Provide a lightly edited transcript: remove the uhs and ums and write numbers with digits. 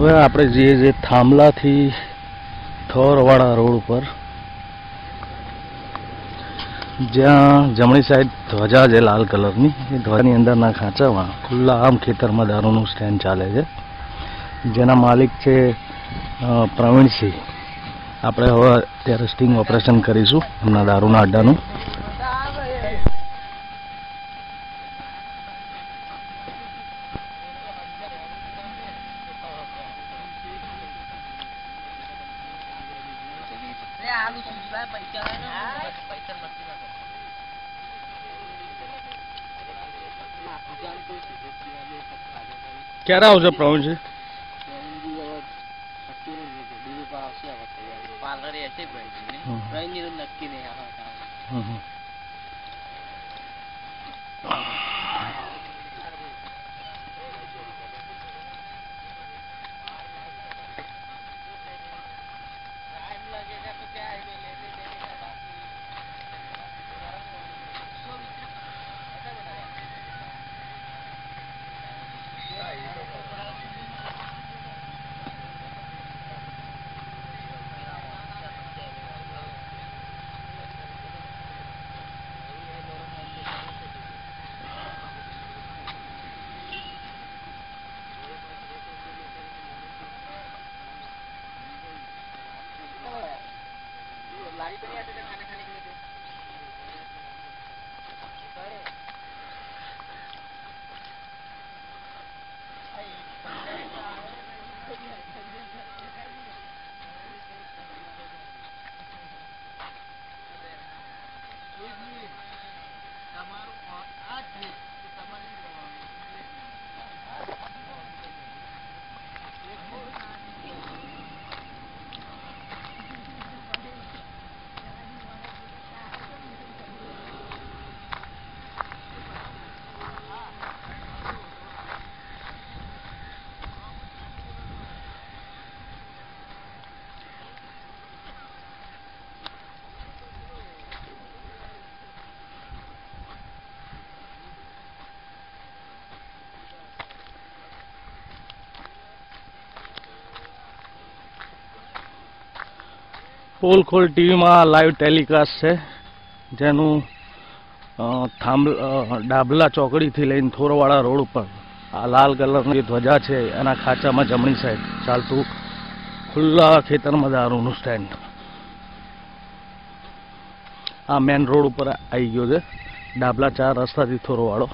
હવે આપણે જે થાંભલાથી થોરવાડા રોડ ઉપર જ્યાં જમણી સાઈડ ધ્વજા છે લાલ કલરની, એ ધ્વજાની અંદરના ખાંચામાં ખુલ્લા આમ ખેતરમાં દારૂનું સ્ટેન્ડ ચાલે છે, જેના માલિક છે પ્રવીણસિંહ. આપણે હવે અત્યારે સ્ટિંગ ઓપરેશન કરીશું એમના દારૂના અડ્ડાનું. ક્યારે આવશે પ્રવીણજી? નક્કી નહીં. પોલખોલ ટીવીમાં લાઈવ ટેલિકાસ્ટ છે, જેનું ડાભલા ચોકડીથી લઈને થોરવાડા રોડ ઉપર આ લાલ કલરની ધ્વજા છે એના ખાંચામાં જમણી સાઈડ ચાલતું ખુલ્લા ખેતરમાં દારૂનું સ્ટેન્ડ આ મેન રોડ ઉપર આવી ગયો છે, ડાભલા 4 રસ્તાથી થોરવાડો.